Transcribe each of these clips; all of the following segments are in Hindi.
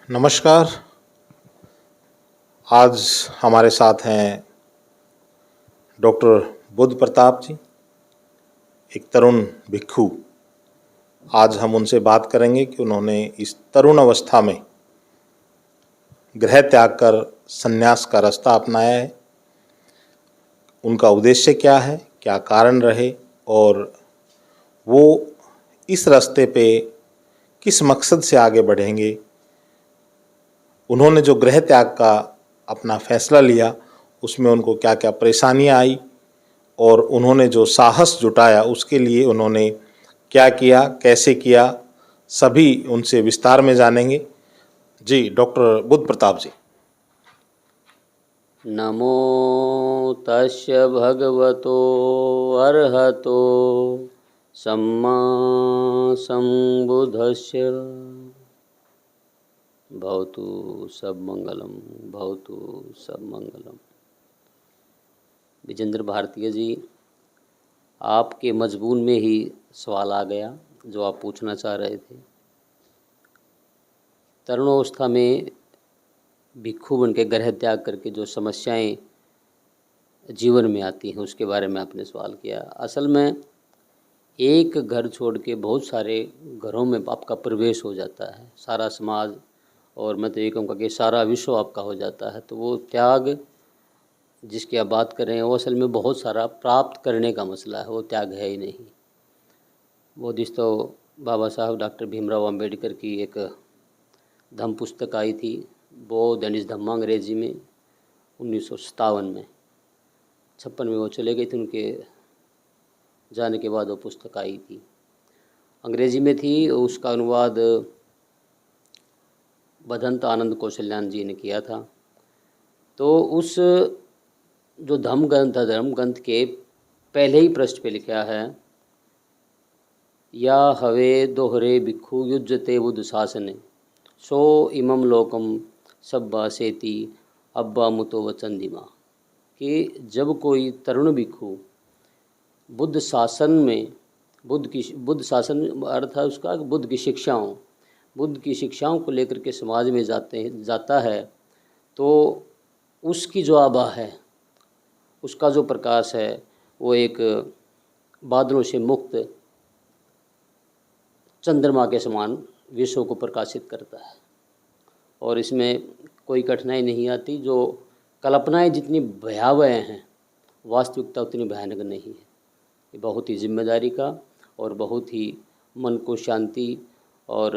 नमस्कार। आज हमारे साथ हैं डॉक्टर बुद्ध प्रताप जी, एक तरुण भिक्षु। आज हम उनसे बात करेंगे कि उन्होंने इस तरुण अवस्था में गृह त्याग कर संन्यास का रास्ता अपनाया है। उनका उद्देश्य क्या है, क्या कारण रहे और वो इस रास्ते पे किस मकसद से आगे बढ़ेंगे। उन्होंने जो गृह त्याग का अपना फैसला लिया उसमें उनको क्या क्या परेशानियां आई और उन्होंने जो साहस जुटाया उसके लिए उन्होंने क्या किया, कैसे किया, सभी उनसे विस्तार में जानेंगे। जी डॉक्टर बुद्ध प्रताप जी। नमो तस्य भगवतो अर्हतो सम्मा सम्बुद्धस्य भवतु सब मंगलम, भवतु सब मंगलम। विजेंद्र भारतीय जी, आपके मजमून में ही सवाल आ गया जो आप पूछना चाह रहे थे। तरुणावस्था में भिक्षु बन के गृह त्याग करके जो समस्याएं जीवन में आती हैं उसके बारे में आपने सवाल किया। असल में एक घर छोड़ के बहुत सारे घरों में आपका प्रवेश हो जाता है, सारा समाज और मैं तो ये कहूँगा कि सारा विश्व आपका हो जाता है। तो वो त्याग जिसकी आप बात कर रहे हैं वो असल में बहुत सारा प्राप्त करने का मसला है, वो त्याग है ही नहीं। वो तो बाबा साहब डॉक्टर भीमराव अंबेडकर की एक धम्म पुस्तक आई थी, वो दैनिक धम्मा अंग्रेजी में 1957 में, 56 में वो चले गए थे, उनके जाने के बाद वो पुस्तक आई थी, अंग्रेजी में थी। उसका अनुवाद बदंत आनंद कौशल्यान जी ने किया था। तो उस जो धम्म ग्रंथ के पहले ही पृष्ठ पे लिखा है, या हवे दोहरे भिक्षु युज्यते बुद्ध शासने सो इमम लोकम सब्बा सेती अब्बा मुतो वचंदिमा, कि जब कोई तरुण भिक्षु बुद्ध शासन में बुद्ध शासन अर्थ है उसका बुद्ध की शिक्षाओं को लेकर के समाज में जाता है, तो उसकी जो आभा है, उसका जो प्रकाश है, वो एक बादलों से मुक्त चंद्रमा के समान विश्व को प्रकाशित करता है। और इसमें कोई कठिनाई नहीं आती। जो कल्पनाएं जितनी भयावह हैं, वास्तविकता उतनी भयानक नहीं है। ये बहुत ही जिम्मेदारी का और बहुत ही मन को शांति और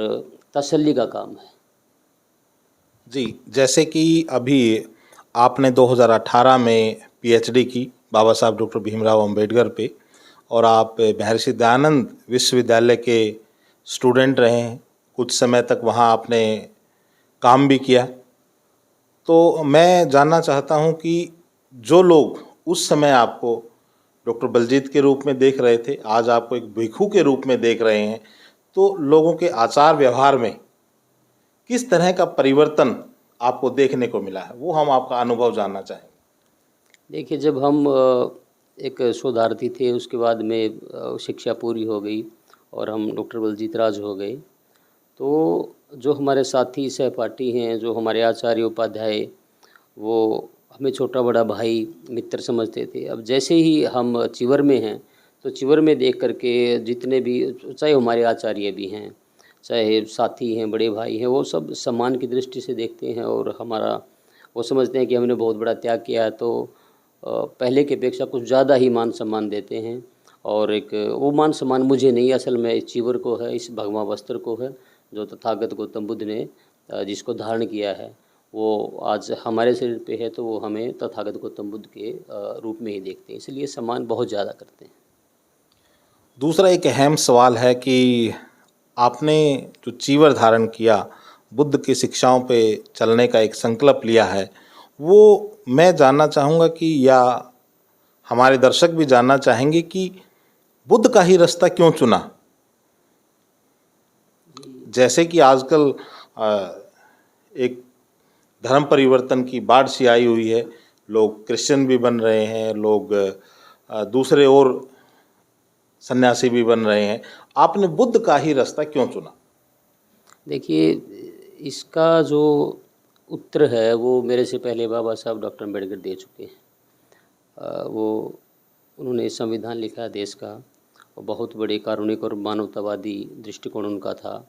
तसल्ली का काम है। जी, जैसे कि अभी आपने 2018 में पीएचडी की बाबा साहब डॉक्टर भीमराव अंबेडकर पे, और आप महर्षि दयानंद विश्वविद्यालय के स्टूडेंट रहे हैं। कुछ समय तक वहाँ आपने काम भी किया। तो मैं जानना चाहता हूँ कि जो लोग उस समय आपको डॉक्टर बलजीत के रूप में देख रहे थे, आज आपको एक भिक्षु के रूप में देख रहे हैं, तो लोगों के आचार व्यवहार में किस तरह का परिवर्तन आपको देखने को मिला है, वो हम आपका अनुभव जानना चाहेंगे। देखिए, जब हम एक शोधार्थी थे, उसके बाद में शिक्षा पूरी हो गई और हम डॉक्टर बलजीत राज हो गए, तो जो हमारे साथी सहपाठी हैं, जो हमारे आचार्य उपाध्याय, वो हमें छोटा बड़ा भाई मित्र समझते थे। अब जैसे ही हम चिवर में हैं, तो चिवर में देख करके जितने भी, चाहे हमारे आचार्य भी हैं, चाहे साथी हैं, बड़े भाई हैं, वो सब सम्मान की दृष्टि से देखते हैं और हमारा वो समझते हैं कि हमने बहुत बड़ा त्याग किया है, तो पहले की अपेक्षा कुछ ज़्यादा ही मान सम्मान देते हैं। और एक वो मान सम्मान मुझे नहीं, असल में इस चिवर को है, इस भगवा वस्त्र को है, जो तथागत गौतम बुद्ध ने जिसको धारण किया है, वो आज हमारे शरीर पे है, तो वो हमें तथागत गौतम बुद्ध के रूप में ही देखते हैं, इसलिए सम्मान बहुत ज़्यादा करते हैं। दूसरा एक अहम सवाल है कि आपने जो चीवर धारण किया, बुद्ध की शिक्षाओं पे चलने का एक संकल्प लिया है, वो मैं जानना चाहूँगा कि, या हमारे दर्शक भी जानना चाहेंगे कि बुद्ध का ही रास्ता क्यों चुना। जैसे कि आजकल एक धर्म परिवर्तन की बाढ़ सी आई हुई है, लोग क्रिश्चियन भी बन रहे हैं, लोग दूसरे और सन्यासी भी बन रहे हैं। आपने बुद्ध का ही रास्ता क्यों चुना? देखिए, इसका जो उत्तर है वो मेरे से पहले बाबा साहब डॉक्टर अम्बेडकर दे चुके हैं। वो उन्होंने संविधान लिखा है देश का, और बहुत बड़े कारुणिक और मानवतावादी दृष्टिकोण उनका था,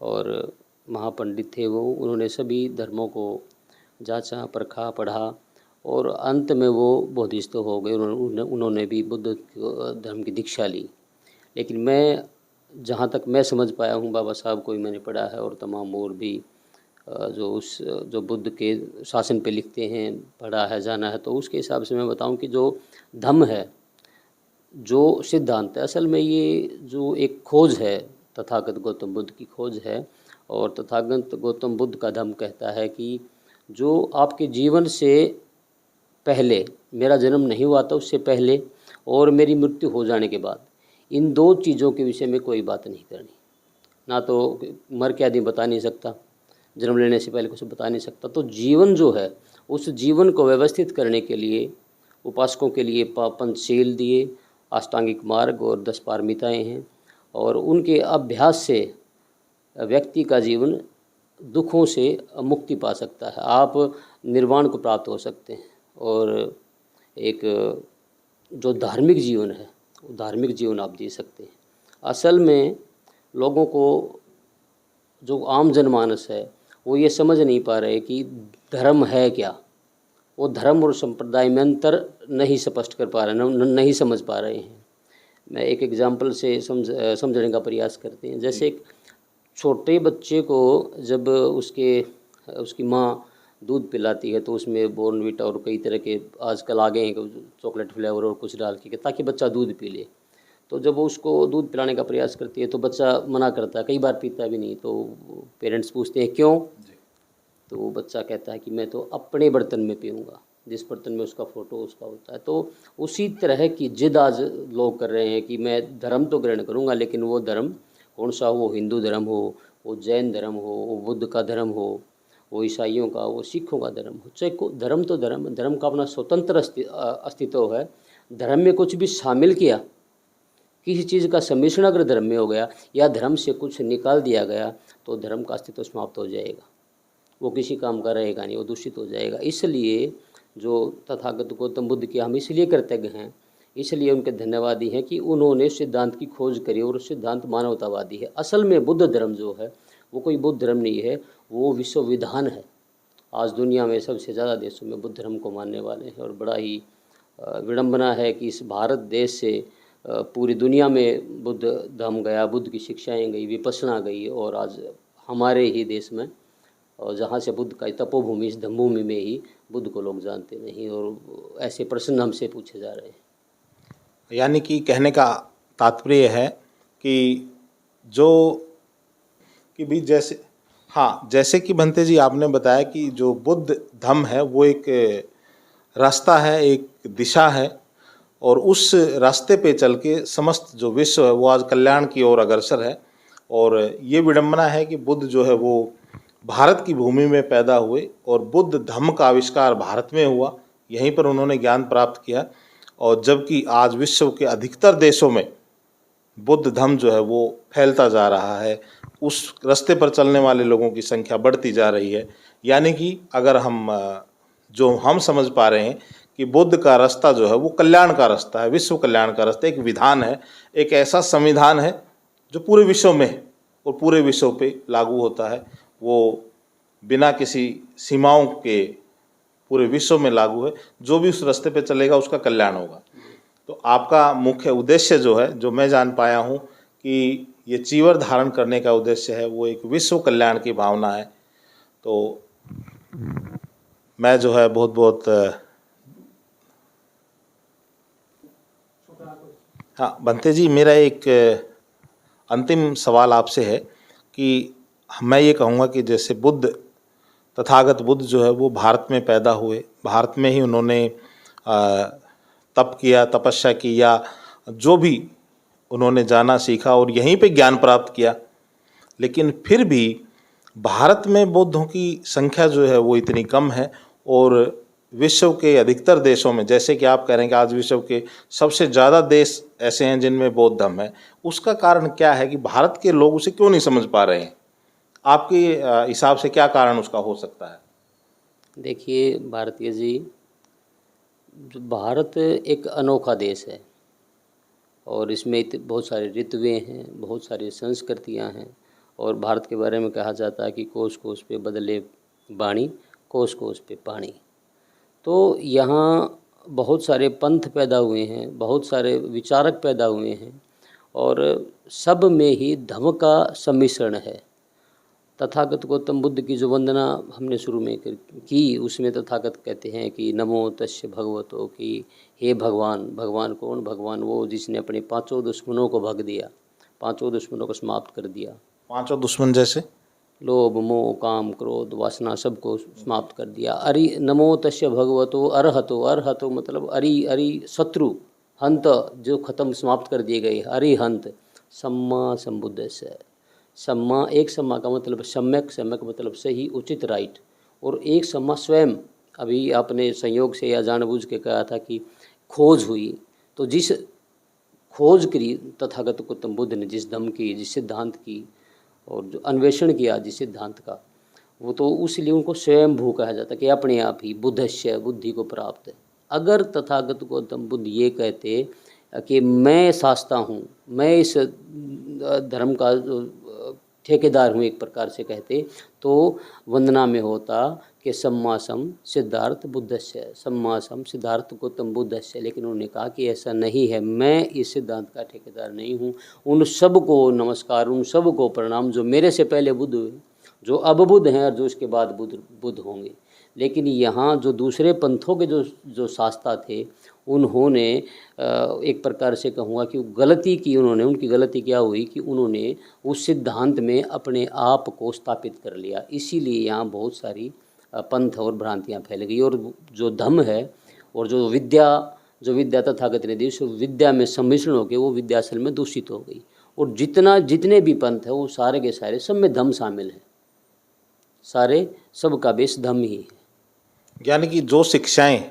और महापंडित थे वो। उन्होंने सभी धर्मों को जांचा, परखा, पढ़ा, और अंत में वो बोधिसत्व हो गए। उन्होंने भी बुद्ध धर्म की दीक्षा ली। लेकिन मैं, जहाँ तक मैं समझ पाया हूँ, बाबा साहब को ही मैंने पढ़ा है, और तमाम और भी जो बुद्ध के शासन पे लिखते हैं, पढ़ा है, जाना है, तो उसके हिसाब से मैं बताऊं कि जो धम्म है, जो सिद्धांत है, असल में ये जो एक खोज है, तथागत गौतम बुद्ध की खोज है। और तथागत गौतम बुद्ध का धम्म कहता है कि जो आपके जीवन से पहले, मेरा जन्म नहीं हुआ था उससे पहले, और मेरी मृत्यु हो जाने के बाद, इन दो चीज़ों के विषय में कोई बात नहीं करनी। ना तो मर के आदमी बता नहीं सकता, जन्म लेने से पहले कुछ बता नहीं सकता। तो जीवन जो है, उस जीवन को व्यवस्थित करने के लिए उपासकों के लिए पंचशील दिए, अष्टांगिक मार्ग और 10 पारमिताएँ हैं, और उनके अभ्यास से व्यक्ति का जीवन दुखों से मुक्ति पा सकता है। आप निर्वाण को प्राप्त हो सकते हैं। और एक जो धार्मिक जीवन है, वो धार्मिक जीवन आप जी सकते हैं। असल में लोगों को, जो आम जनमानस है, वो ये समझ नहीं पा रहे कि धर्म है क्या। वो धर्म और संप्रदाय में अंतर नहीं स्पष्ट कर पा रहे, नहीं समझ पा रहे हैं। मैं एक एग्जाम्पल से समझने का प्रयास करते हैं। जैसे एक छोटे बच्चे को जब उसकी माँ दूध पिलाती है, तो उसमें बॉर्नवीटा और कई तरह के आजकल आ गए हैं चॉकलेट फ्लेवर और कुछ डाल के, ताकि बच्चा दूध पी ले। तो जब वो उसको दूध पिलाने का प्रयास करती है तो बच्चा मना करता है, कई बार पीता भी नहीं। तो पेरेंट्स पूछते हैं क्यों, तो वो बच्चा कहता है कि मैं तो अपने बर्तन में पीऊँगा, जिस बर्तन में उसका फ़ोटो उसका होता है। तो उसी तरह की जिद आज लोग कर रहे हैं कि मैं धर्म तो ग्रहण करूँगा, लेकिन वो धर्म कौन सा हो, वो हिंदू धर्म हो, वो जैन धर्म हो, वो बुद्ध का धर्म हो, वो ईसाइयों का, वो सिखों का धर्म हो। चाहे को धर्म तो धर्म का अपना स्वतंत्र अस्तित्व है। धर्म में कुछ भी शामिल किया, किसी चीज़ का सम्मिश्रण अगर धर्म में हो गया, या धर्म से कुछ निकाल दिया गया, तो धर्म का अस्तित्व समाप्त हो जाएगा, वो किसी काम का रहेगा नहीं, वो दूषित हो जाएगा। इसलिए जो तथागत गौतम बुद्ध के हम इसलिए कृतज्ञ हैं, इसलिए उनके धन्यवादी हैं कि उन्होंने सिद्धांत की खोज करी, और सिद्धांत मानवतावादी है। असल में बुद्ध धर्म जो है, वो कोई बुद्ध धर्म नहीं है, वो विश्व विधान है। आज दुनिया में सबसे ज़्यादा देशों में बुद्ध धर्म को मानने वाले हैं, और बड़ा ही विडम्बना है कि इस भारत देश से पूरी दुनिया में बुद्ध धर्म गया, बुद्ध की शिक्षाएँ गई, विपश्यना गई, और आज हमारे ही देश में, और जहाँ से बुद्ध का तपोभूमि, इस धम्मभूमि में ही बुद्ध को लोग जानते नहीं, और ऐसे प्रश्न हमसे पूछे जा रहे हैं। यानी कि कहने का तात्पर्य है कि भी जैसे, हाँ, जैसे कि भंते जी आपने बताया कि जो बुद्ध धम्म है वो एक रास्ता है, एक दिशा है, और उस रास्ते पे चल के समस्त जो विश्व है वो आज कल्याण की ओर अग्रसर है। और ये विडंबना है कि बुद्ध जो है वो भारत की भूमि में पैदा हुए, और बुद्ध धम्म का आविष्कार भारत में हुआ, यहीं पर उन्होंने ज्ञान प्राप्त किया। और जबकि आज विश्व के अधिकतर देशों में बुद्ध धम्म जो है वो फैलता जा रहा है, उस रास्ते पर चलने वाले लोगों की संख्या बढ़ती जा रही है। यानी कि अगर हम समझ पा रहे हैं कि बुद्ध का रास्ता जो है वो कल्याण का रास्ता है, विश्व कल्याण का रास्ता, एक विधान है, एक ऐसा संविधान है जो पूरे विश्व में है और पूरे विश्व पे लागू होता है। वो बिना किसी सीमाओं के पूरे विश्व में लागू है। जो भी उस रास्ते पे चलेगा उसका कल्याण होगा। तो आपका मुख्य उद्देश्य जो है, जो मैं जान पाया हूँ कि ये चीवर धारण करने का उद्देश्य है, वो एक विश्व कल्याण की भावना है। तो मैं जो है बहुत बहुत हाँ बंते जी, मेरा एक अंतिम सवाल आपसे है कि मैं ये कहूँगा कि जैसे तथागत बुद्ध जो है वो भारत में पैदा हुए, भारत में ही उन्होंने तप किया, तपस्या की, या जो भी उन्होंने जाना सीखा और यहीं पे ज्ञान प्राप्त किया, लेकिन फिर भी भारत में बौद्धों की संख्या जो है वो इतनी कम है। और विश्व के अधिकतर देशों में, जैसे कि आप कह रहे हैं कि आज विश्व के सबसे ज़्यादा देश ऐसे हैं जिनमें बौद्ध धर्म है, उसका कारण क्या है कि भारत के लोग उसे क्यों नहीं समझ पा रहे हैं? आपके हिसाब से क्या कारण उसका हो सकता है? देखिए भारतीय जी, जो भारत एक अनोखा देश है और इसमें बहुत सारे ऋतुएं हैं, बहुत सारी संस्कृतियां हैं। और भारत के बारे में कहा जाता है कि कोस कोस पे बदले बाणी, कोस कोस पे पानी। तो यहाँ बहुत सारे पंथ पैदा हुए हैं, बहुत सारे विचारक पैदा हुए हैं और सब में ही धर्म का सम्मिश्रण है। तथागत गौतम बुद्ध की जो वंदना हमने शुरू में की, उसमें तथागत कहते हैं कि नमो तस्य भगवतो, कि हे भगवान। भगवान कौन? भगवान वो जिसने अपने पांचों दुश्मनों को भग दिया, पांचों दुश्मनों को समाप्त कर दिया। पांचों दुश्मन जैसे? लोभ मोह काम क्रोध वासना सबको समाप्त कर दिया। अरि नमो तस्य भगवतो अरहतो, अरहतो मतलब अरि शत्रु, हंत जो खत्म समाप्त कर दिए गए, अरिहंत। सम्मा संबुद्धस्य, सम्मा एक सम्मा का मतलब सम्यक, सम्यक मतलब सही उचित राइट, और एक सम्मा स्वयं। अभी आपने संयोग से या जानबूझ के कहा था कि खोज हुई, तो जिस खोज करी तथागत गौतम बुद्ध ने, जिस धम्म की, जिस सिद्धांत की और जो अन्वेषण किया जिस सिद्धांत का, वो तो उसलिए उनको स्वयं भू कहा जाता है कि अपने आप ही बुद्धस्य, बुद्धि को प्राप्त है। अगर तथागत गौतम बुद्ध ये कहते कि मैं शास्ता हूँ, मैं इस धर्म का ठेकेदार हूँ एक प्रकार से कहते, तो वंदना में होता कि सम्मा सम सिद्धार्थ बुद्धस्य, सम्मा सम सिद्धार्थ गौतम बुद्धस्य। लेकिन उन्होंने कहा कि ऐसा नहीं है, मैं इस सिद्धांत का ठेकेदार नहीं हूँ। उन सब को नमस्कार, उन सब को प्रणाम जो मेरे से पहले बुद्ध हुए, जो अब बुद्ध हैं और जो इसके बाद बुद्ध होंगे। लेकिन यहाँ जो दूसरे पंथों के जो शास्ता थे, उन्होंने एक प्रकार से कहूँगा कि गलती की उन्होंने। उनकी गलती क्या हुई कि उन्होंने उस सिद्धांत में अपने आप को स्थापित कर लिया। इसीलिए यहाँ बहुत सारी पंथ और भ्रांतियाँ फैल गई, और जो धम्म है और जो विद्या तथागत ने दी, उस विद्या में सम्मिश्रण होकर वो विद्या असल में दूषित हो गई। और जितने भी पंथ है वो सारे के सारे सब में धम्म शामिल है, सारे सबका बेस धम्म ही है। यानी कि जो शिक्षाएं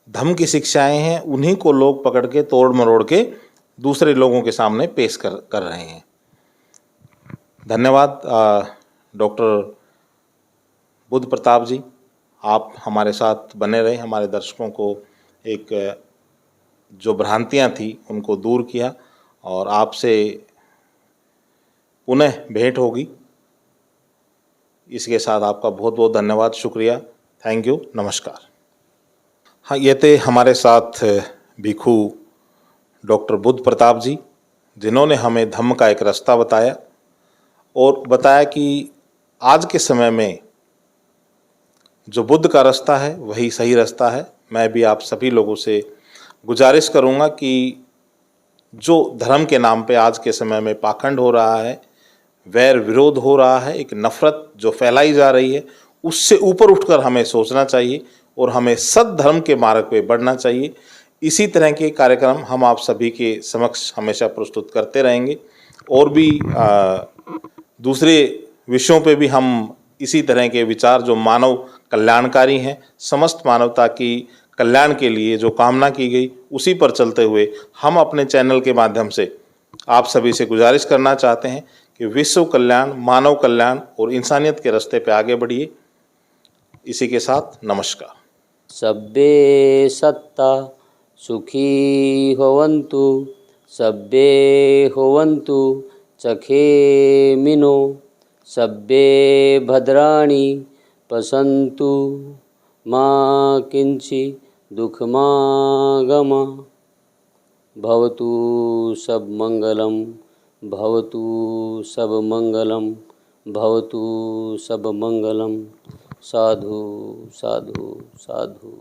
धम्म की शिक्षाएं हैं, उन्हीं को लोग पकड़ के तोड़ मरोड़ के दूसरे लोगों के सामने पेश कर रहे हैं। धन्यवाद डॉक्टर बुद्ध प्रताप जी, आप हमारे साथ बने रहे, हमारे दर्शकों को एक जो भ्रांतियां थी उनको दूर किया, और आपसे पुनः भेंट होगी। इसके साथ आपका बहुत बहुत धन्यवाद, शुक्रिया, थैंक यू, नमस्कार। हाँ, ये थे हमारे साथ भिक्षु डॉक्टर बुद्ध प्रताप जी, जिन्होंने हमें धम्म का एक रास्ता बताया और बताया कि आज के समय में जो बुद्ध का रास्ता है वही सही रास्ता है। मैं भी आप सभी लोगों से गुजारिश करूँगा कि जो धर्म के नाम पे आज के समय में पाखंड हो रहा है, वैर विरोध हो रहा है, एक नफ़रत जो फैलाई जा रही है, उससे ऊपर उठकर हमें सोचना चाहिए और हमें सद्धर्म के मार्ग पे बढ़ना चाहिए। इसी तरह के कार्यक्रम हम आप सभी के समक्ष हमेशा प्रस्तुत करते रहेंगे, और भी दूसरे विषयों पे भी हम इसी तरह के विचार जो मानव कल्याणकारी हैं, समस्त मानवता की कल्याण के लिए जो कामना की गई, उसी पर चलते हुए हम अपने चैनल के माध्यम से आप सभी से गुजारिश करना चाहते हैं कि विश्व कल्याण, मानव कल्याण और इंसानियत के रास्ते पे आगे बढ़िए। इसी के साथ नमस्कार। सब्बे सत्ता सुखी होवन्तु, सब्बे होवन्तु चखेमिनो, सब्बे भद्राणि पश्यन्तु मा किंचित् दुःखमागमा। भवतु सब मंगलम, भवतु सब मंगलम, भवतु सब मंगलम। साधु साधु साधु।